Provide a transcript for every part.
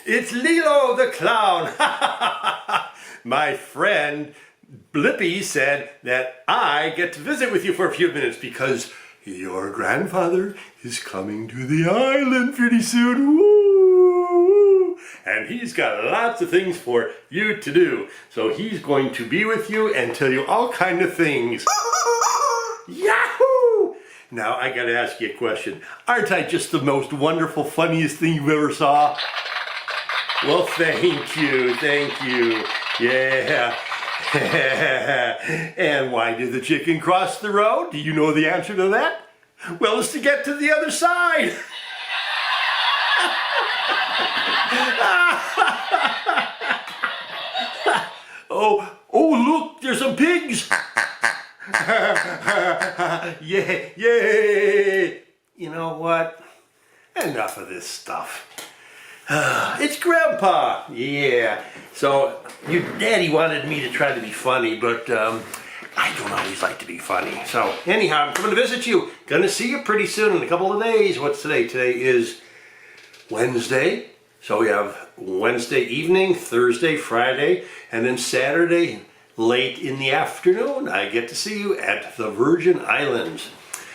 It's Lilo the Clown. My friend Blippi said that I get to visit with you for a few minutes because your grandfather is coming to the island pretty soon. Woo! And he's got lots of things for you to do. So he's going to be with you and tell you all kind of things. Yahoo! Now I gotta ask you a question. Aren't I just the most wonderful, funniest thing you ever saw? Well, thank you. Yeah. And why did the chicken cross the road? Do you know the answer to that? Well, it's to get to the other side. Oh, look, there's some pigs. Yay. You know what? Enough of this stuff. It's Grandpa! Yeah. So, your daddy wanted me to try to be funny, but I don't always like to be funny. So, anyhow, I'm coming to visit you. Gonna see you pretty soon in a couple of days. What's today? Today is Wednesday. So we have Wednesday evening, Thursday, Friday, and then Saturday late in the afternoon, I get to see you at the Virgin Islands.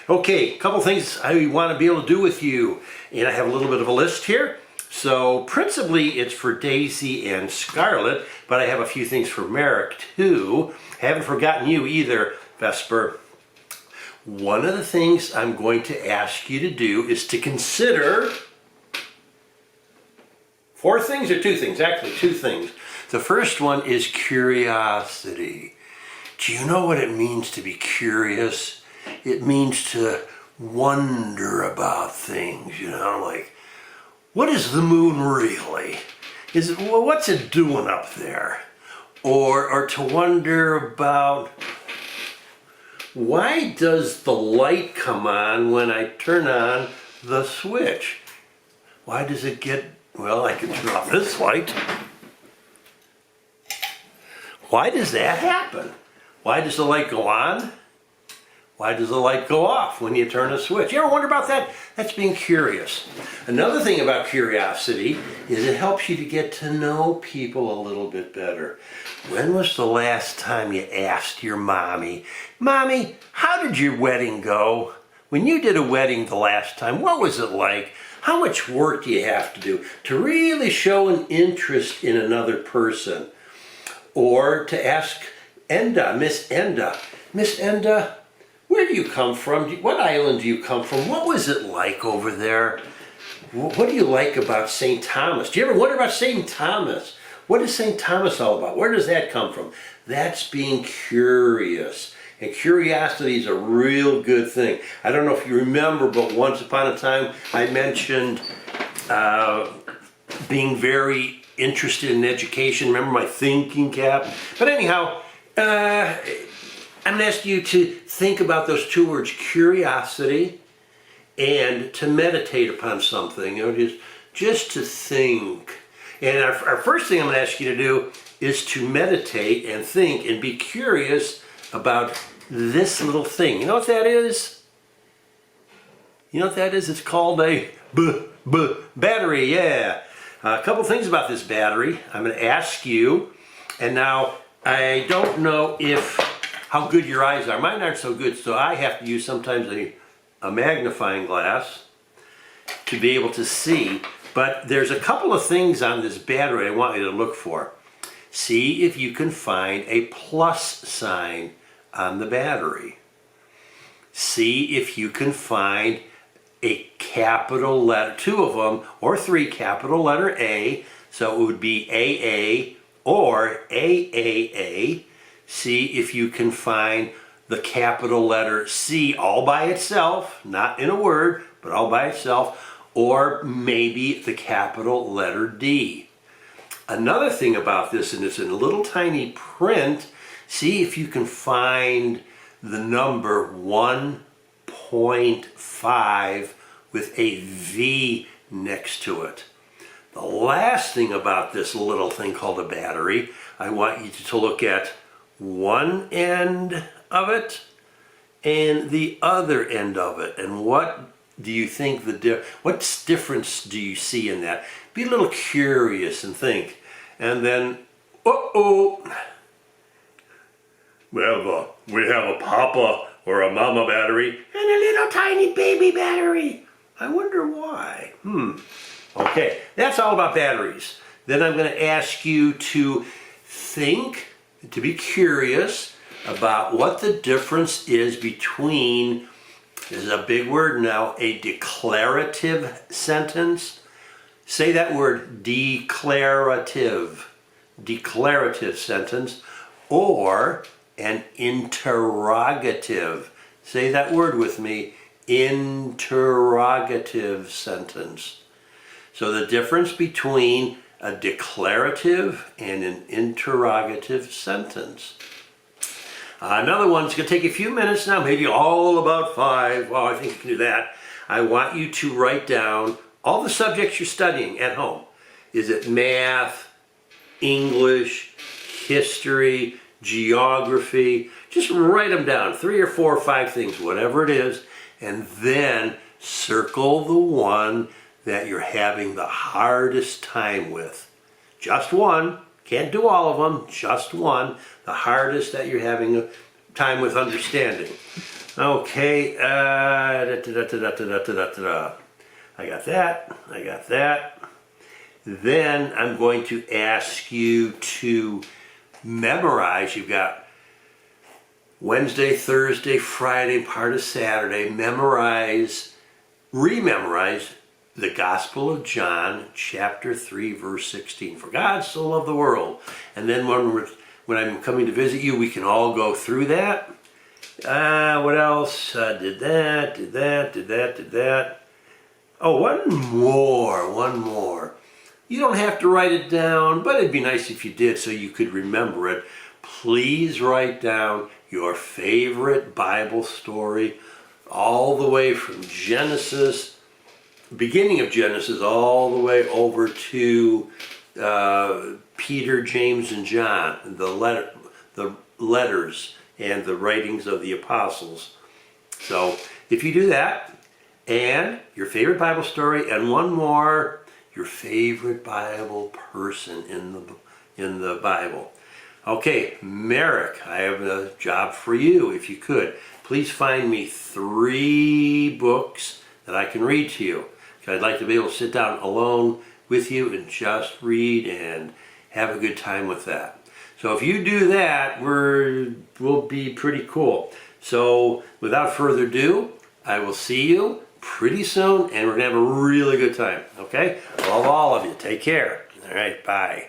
Okay, a couple things I want to be able to do with you. And I have a little bit of a list here. So principally it's for Daisy and Scarlett, but I have a few things for Merrick too. Haven't forgotten you either, Vesper. One of the things I'm going to ask you to do is to consider 4 things or 2 things, actually 2 things. The first one is curiosity. Do you know what it means to be curious? It means to wonder about things, you know, like, what is the moon really? What's it doing up there? Or to wonder about, why does the light come on when I turn on the switch? Why does it get, well, I can turn off this light. Why does that happen? Why does the light go on? Why does the light go off when you turn a switch? You ever wonder about that? That's being curious. Another thing about curiosity is it helps you to get to know people a little bit better. When was the last time you asked your mommy, "Mommy, how did your wedding go? When you did a wedding the last time, what was it like? How much work do you have to do to really show an interest in another person?" Or to ask Enda, Miss Enda, where do you come from? What island do you come from? What was it like over there? What do you like about St. Thomas? Do you ever wonder about St. Thomas? What is St. Thomas all about? Where does that come from? That's being curious. And curiosity is a real good thing. I don't know if you remember, but once upon a time I mentioned being very interested in education. Remember my thinking cap? But anyhow, I'm going to ask you to think about those 2 words, curiosity and to meditate upon something, you know, just to think. And our first thing I'm going to ask you to do is to meditate and think and be curious about this little thing. You know what that is? You know what that is? It's called a battery, yeah. A couple things about this battery I'm going to ask you, and now I don't know how good your eyes are. Mine aren't so good, so I have to use sometimes a magnifying glass to be able to see. But there's a couple of things on this battery I want you to look for. See if you can find a plus sign on the battery. See if you can find a capital letter, 2 of them, or 3, capital letter A, so it would be AA or AAA. See if you can find the capital letter C all by itself, not in a word, but all by itself, or maybe the capital letter D. Another thing about this, and it's in a little tiny print, see if you can find the number 1.5 with a V next to it. The last thing about this little thing called a battery, I want you to look at one end of it and the other end of it. And what do you think what difference do you see in that? be a little curious and think. And then, uh-oh, we have a papa or a mama battery and a little tiny baby battery. I wonder why. Okay, that's all about batteries. Then I'm going to ask you to think, to be curious about what the difference is between, this is a big word now, a declarative sentence. Say that word, declarative. Declarative sentence, or an interrogative. Say that word with me, interrogative sentence. So the difference between a declarative and an interrogative sentence. Another one, it's going to take a few minutes now, maybe all about 5. Well, I think you can do that. I want you to write down all the subjects you're studying at home. Is it math, English, history, geography? Just write them down, 3 or 4 or 5 things, whatever it is, and then circle the one that you're having the hardest time with. Just one. Can't do all of them, just one. The hardest that you're having a time with understanding. Okay, I got that. Then I'm going to ask you to memorize. You've got Wednesday, Thursday, Friday, part of Saturday. Rememorize the Gospel of John, chapter 3, verse 16. For God so loved the world. And then when I'm coming to visit you, we can all go through that. What else? Did that. Oh, one more. You don't have to write it down, but it'd be nice if you did so you could remember it. Please write down your favorite Bible story all the way from Genesis, beginning of Genesis, all the way over to Peter, James, and John, the letters and the writings of the apostles. So if you do that, and your favorite Bible story, and one more, your favorite Bible person in the Bible. Okay, Merrick, I have a job for you. If you could, please find me 3 books that I can read to you. I'd like to be able to sit down alone with you and just read and have a good time with that. So if you do that, we'll be pretty cool. So without further ado, I will see you pretty soon, and we're going to have a really good time, okay? I love all of you. Take care. All right, bye.